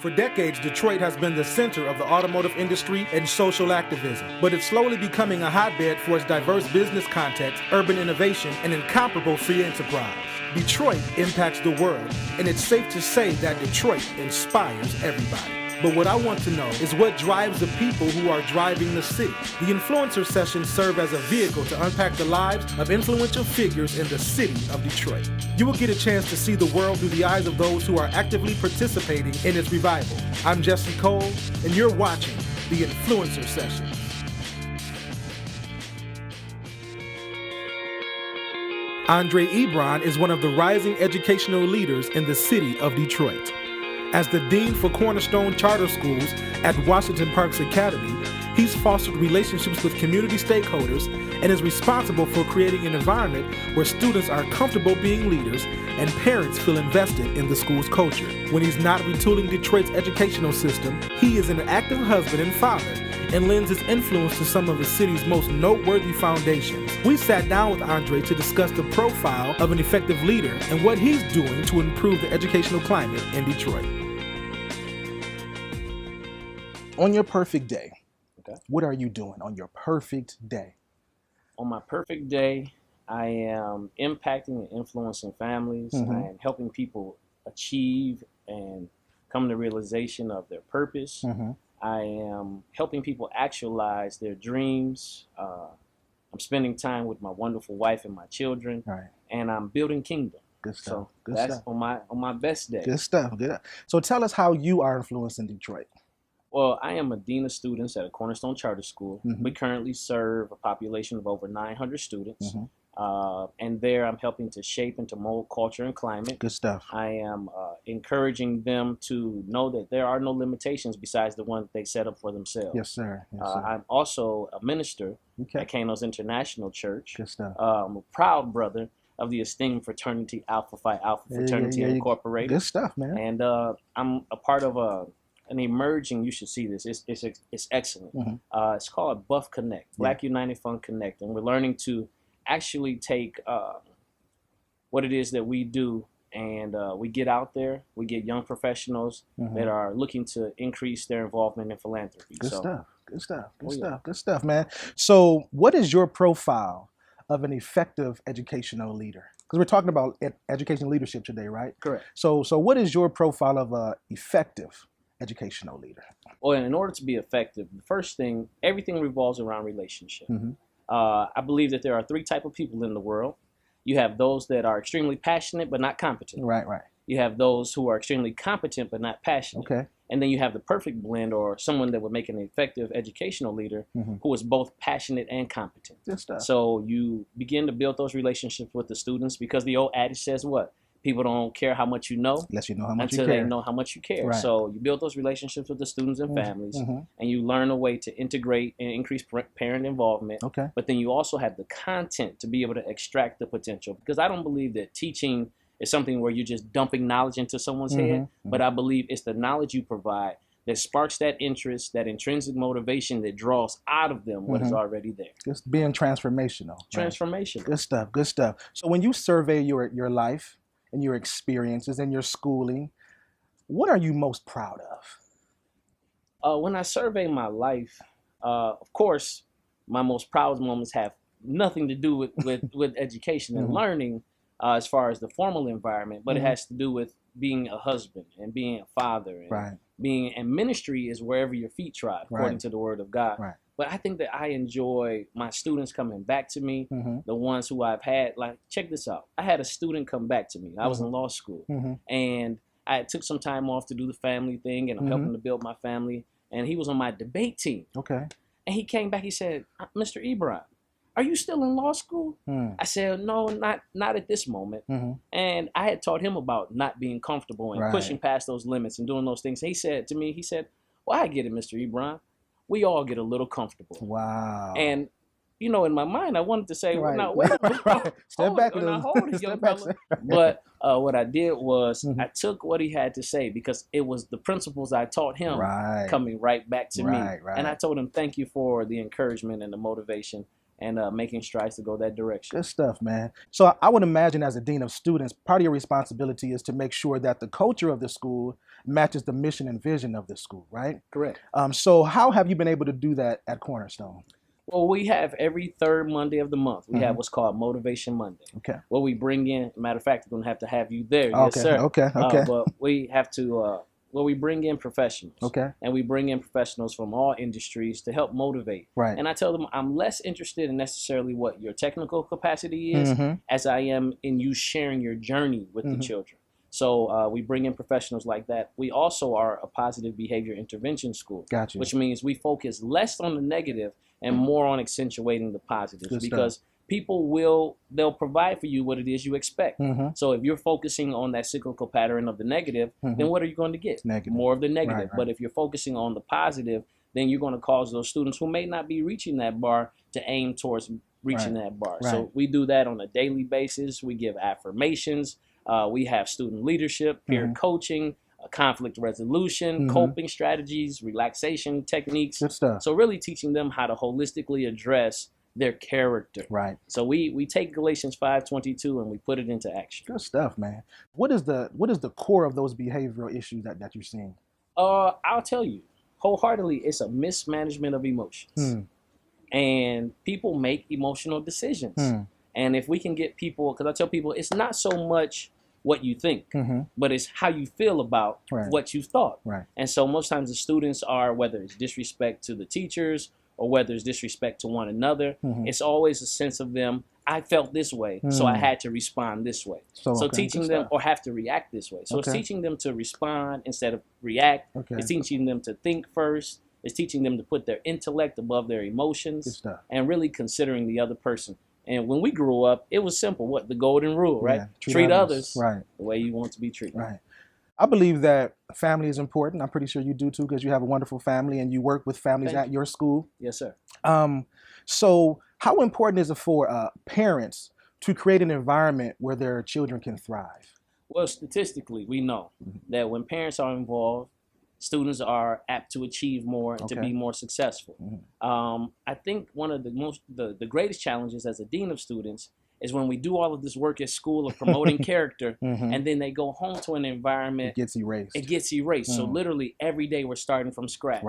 For decades, Detroit has been the center of the automotive industry and social activism, but it's slowly becoming a hotbed for its diverse business context, urban innovation, and incomparable free enterprise. Detroit impacts the world, and it's safe to say that Detroit inspires everybody. But what I want to know is what drives the people who are driving the city. The influencer sessions serve as a vehicle to unpack the lives of influential figures in the city of Detroit. You will get a chance to see the world through the eyes of those who are actively participating in its revival. I'm Jesse Cole, and you're watching the Influencer Sessions. Andre Ebron is one of the rising educational leaders in the city of Detroit. As the Dean for Cornerstone Charter Schools at Washington Parks Academy, he's fostered relationships with community stakeholders and is responsible for creating an environment where students are comfortable being leaders and parents feel invested in the school's culture. When he's not retooling Detroit's educational system, he is an active husband and father and lends his influence to some of the city's most noteworthy foundations. We sat down with Andre to discuss the profile of an effective leader and what he's doing to improve the educational climate in Detroit. On your perfect day, what are you doing on your perfect day? On my perfect day, I am impacting and influencing families and helping people achieve and come to realization of their purpose. I am helping people actualize their dreams. I'm spending time with my wonderful wife and my children, and I'm building kingdom. Good stuff. So Good that's stuff. on my best day. Good stuff. Good. So tell us how you are influencing Detroit. Well, I am a dean of students at a Cornerstone Charter School. We currently serve a population of over 900 students. And there I'm helping to shape and to mold culture and climate. Good stuff. I am encouraging them to know that there are no limitations besides the ones they set up for themselves. Yes, sir. Yes, sir. I'm also a minister at Kano's International Church. Good stuff. I'm a proud brother of the esteemed fraternity Alpha Phi Alpha Fraternity Incorporated. Good stuff, man. And I'm a part of an emerging, you should see this, it's excellent. It's called Buff Connect, Black United Fund Connect. And we're learning to actually take what it is that we do and we get out there, we get young professionals that are looking to increase their involvement in philanthropy. Good stuff, man. So what is your profile of an effective educational leader? Because we're talking about educational leadership today, right? Correct. So what is your profile of an effective educational leader? Well, in order to be effective, the first thing, everything revolves around relationship. I believe that there are three types of people in the world. You have those that are extremely passionate but not competent. Right. You have those who are extremely competent but not passionate. Okay. And then you have the perfect blend, or someone that would make an effective educational leader who is both passionate and competent. Good stuff. So you begin to build those relationships with the students, because the old adage says what? People don't care how much you know unless you know how much you until care. they know how much you care. Right. So you build those relationships with the students and families, and you learn a way to integrate and increase parent involvement. Okay. But then you also have the content to be able to extract the potential, because I don't believe that teaching is something where you're just dumping knowledge into someone's head, but I believe it's the knowledge you provide that sparks that interest, that intrinsic motivation that draws out of them what is already there. Just being transformational. Transformational. Right? Good stuff. Good stuff. So when you survey your life and your experiences and your schooling, what are you most proud of? When I survey my life, of course, my most proud moments have nothing to do with education and learning as far as the formal environment, but it has to do with being a husband and being a father. And and ministry is wherever your feet trod, according to the word of God. Right. But I think that I enjoy my students coming back to me, the ones who I've had. Like, check this out. I had a student come back to me. I was in law school, and I took some time off to do the family thing, and I'm helping to build my family. And he was on my debate team. Okay. And he came back, he said, Mr. Ebron, are you still in law school? I said, no, not at this moment. And I had taught him about not being comfortable and pushing past those limits and doing those things. He said to me, well, I get it, Mr. Ebron. We all get a little comfortable. Wow. And, you know, in my mind, I wanted to say, well, now, wait a minute. Step back a little. little. Hold it, young fella. But what I did was I took what he had to say, because it was the principles I taught him coming right back to me. And I told him, thank you for the encouragement and the motivation. and making strides to go that direction. Good stuff, man. So I would imagine as a dean of students, part of your responsibility is to make sure that the culture of the school matches the mission and vision of the school, right? Correct. So how have you been able to do that at Cornerstone? Well, we have every third Monday of the month. We have what's called Motivation Monday. Okay. Where we bring in, matter of fact, we're going to have you there. Okay. Yes, sir. Okay. But we have to, we bring in professionals. Okay. And we bring in professionals from all industries to help motivate. Right. And I tell them I'm less interested in necessarily what your technical capacity is as I am in you sharing your journey with the children. So we bring in professionals like that. We also are a positive behavior intervention school, Gotcha. which means we focus less on the negative and more on accentuating the positives. Good because stuff. people they'll provide for you what it is you expect. So if you're focusing on that cyclical pattern of the negative, then what are you going to get? Negative. More of the negative. Right. But if you're focusing on the positive, then you're going to cause those students who may not be reaching that bar to aim towards reaching that bar. Right. So we do that on a daily basis. We give affirmations. We have student leadership, peer coaching, conflict resolution, coping strategies, relaxation techniques. Good stuff. So really teaching them how to holistically address their character. Right. So we take Galatians 5:22 and we put it into action. Good stuff, man. What is the core of those behavioral issues that you're seeing? I'll tell you, wholeheartedly, it's a mismanagement of emotions. And people make emotional decisions. And if we can get people, because I tell people, it's not so much what you think, but it's how you feel about what you thought. Right. And so most times the students are, whether it's disrespect to the teachers or whether it's disrespect to one another, it's always a sense of them, I felt this way, so I had to respond this way. So teaching them, or have to react this way. So it's teaching them to respond instead of react. It's teaching them to think first. It's teaching them to put their intellect above their emotions and really considering the other person. And when we grew up, it was simple. What? The golden rule, right? Treat others the way you want to be treated. Right. I believe that family is important. I'm pretty sure you do too, because you have a wonderful family and you work with families at your school. Yes, sir. So how important is it for parents to create an environment where their children can thrive? Well, statistically, we know that when parents are involved, students are apt to achieve more and to be more successful. I think one of the greatest challenges as a dean of students is when we do all of this work at school of promoting character, and then they go home to an environment. It gets erased. So literally every day we're starting from scratch.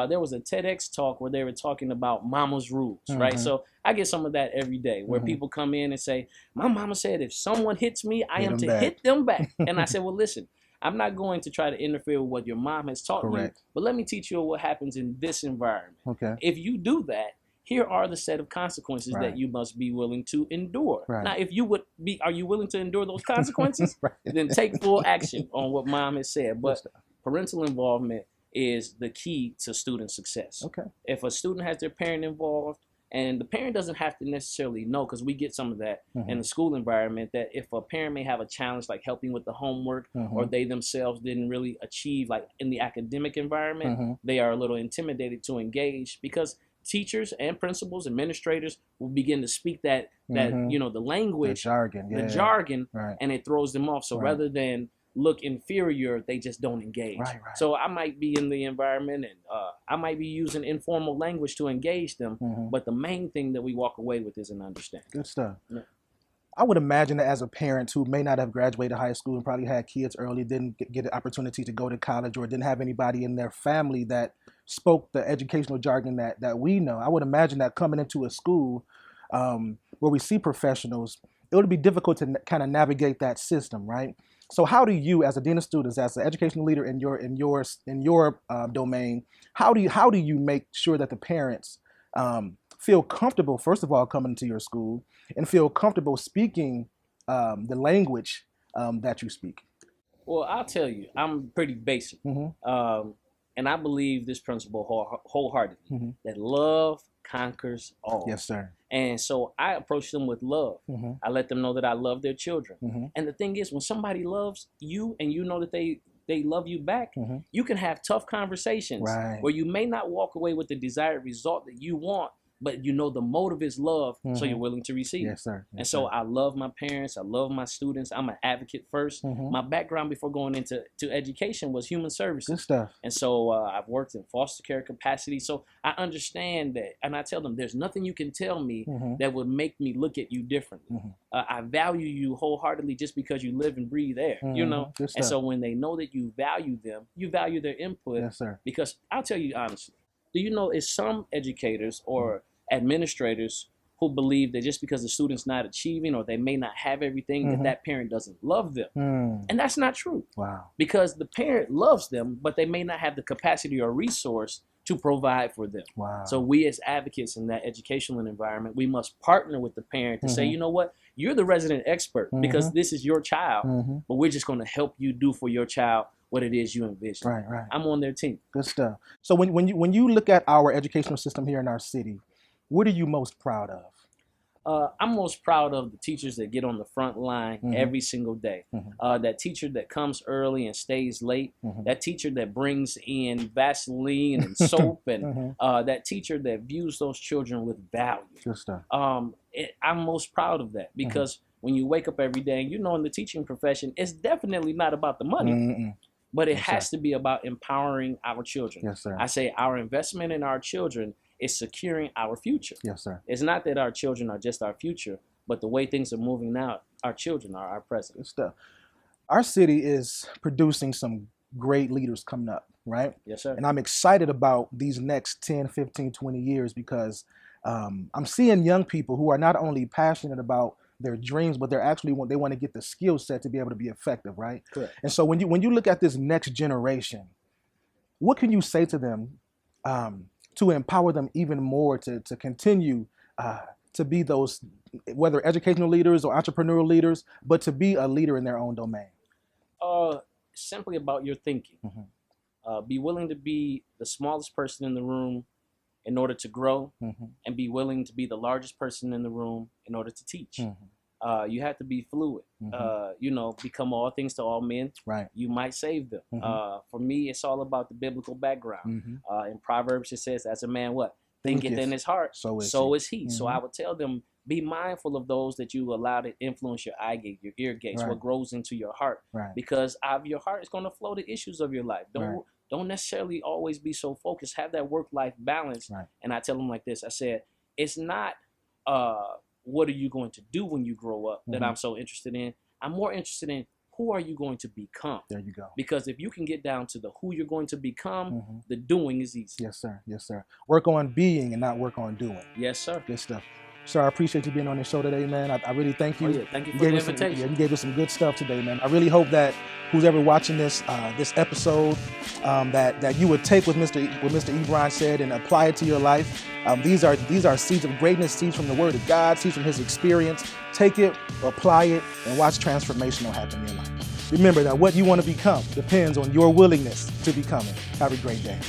There was a TEDx talk where they were talking about mama's rules, right? So I get some of that every day where people come in and say, my mama said if someone hits me, I am to hit them back. And I said, well, listen, I'm not going to try to interfere with what your mom has taught you, but let me teach you what happens in this environment. If you do that, here are the set of consequences that you must be willing to endure. Now, if you are you willing to endure those consequences? Then take full action on what mom has said. But parental involvement is the key to student success. If a student has their parent involved, and the parent doesn't have to necessarily know, because we get some of that in the school environment, that if a parent may have a challenge like helping with the homework, or they themselves didn't really achieve like in the academic environment, they are a little intimidated to engage, because teachers and principals, administrators will begin to speak that the language, the jargon, and it throws them off. So rather than look inferior, they just don't engage. So I might be in the environment and I might be using informal language to engage them, but the main thing that we walk away with is an understanding. Good stuff. I would imagine that as a parent who may not have graduated high school and probably had kids early, didn't get an opportunity to go to college, or didn't have anybody in their family that spoke the educational jargon that we know, I would imagine that coming into a school where we see professionals, it would be difficult to kind of navigate that system, right? So how do you, as a dean of students, as an educational leader in your domain, how do you make sure that the parents feel comfortable, first of all, coming to your school, and feel comfortable speaking the language that you speak? Well, I'll tell you, I'm pretty basic. And I believe this principle wholeheartedly, that love conquers all. Yes, sir. And so I approach them with love. I let them know that I love their children. And the thing is, when somebody loves you and you know that they love you back, you can have tough conversations where you may not walk away with the desired result that you want, but you know the motive is love, so you're willing to receive. Yes, sir. Yes, and so sir. I love my parents. I love my students. I'm an advocate first. My background before going into education was human services. Good stuff. And so I've worked in foster care capacity. So I understand that, and I tell them there's nothing you can tell me that would make me look at you differently. I value you wholeheartedly just because you live and breathe air, you know? And so when they know that you value them, you value their input. Yes, sir. Because I'll tell you honestly, do you know it's some educators or administrators who believe that just because the student's not achieving or they may not have everything, that parent doesn't love them. And that's not true. Wow. Because the parent loves them, but they may not have the capacity or resource to provide for them. Wow. So we as advocates in that educational environment, we must partner with the parent to say, you know what, you're the resident expert because this is your child, but we're just going to help you do for your child what it is you envision. Right, right. I'm on their team. Good stuff. So when you look at our educational system here in our city, what are you most proud of? I'm most proud of the teachers that get on the front line every single day. That teacher that comes early and stays late. That teacher that brings in Vaseline and soap, and that teacher that views those children with value. Good stuff. I'm most proud of that because when you wake up every day, and you know in the teaching profession, it's definitely not about the money. But it has to be about empowering our children. Yes, sir. I say our investment in our children is securing our future. Yes, sir. It's not that our children are just our future, but the way things are moving now, our children are our present. Good stuff. Our city is producing some great leaders coming up, right? Yes, sir. And I'm excited about these next 10, 15, 20 years because I'm seeing young people who are not only passionate about their dreams, but they want to get the skill set to be able to be effective, right? Correct. And so when you look at this next generation, what can you say to them to empower them even more to continue to be those, whether educational leaders or entrepreneurial leaders, but to be a leader in their own domain? Simply about your thinking. Be willing to be the smallest person in the room in order to grow, and be willing to be the largest person in the room in order to teach. You have to be fluid. Become all things to all men. Right. You might save them. For me, it's all about the biblical background. In Proverbs, it says, "As a man what thinketh in his heart, so is he." So I would tell them, be mindful of those that you allow to influence your eye gate, your ear gates, what grows into your heart. Because out of your heart is going to flow the issues of your life. Don't necessarily always be so focused. Have that work-life balance. And I tell them like this. I said, it's not what are you going to do when you grow up that I'm so interested in. I'm more interested in who are you going to become. There you go. Because if you can get down to the who you're going to become, the doing is easy. Yes, sir. Yes, sir. Work on being and not work on doing. Yes, sir. Good stuff. Sir, I appreciate you being on the show today, man. I really thank you. Oh, yeah. Thank you for the invitation. You gave us some good stuff today, man. I really hope that who's ever watching this episode, that you would take what Mr. Ebron said and apply it to your life. These are seeds of greatness, seeds from the Word of God, seeds from His experience. Take it, apply it, and watch transformation will happen in your life. Remember that what you want to become depends on your willingness to become it. Have a great day.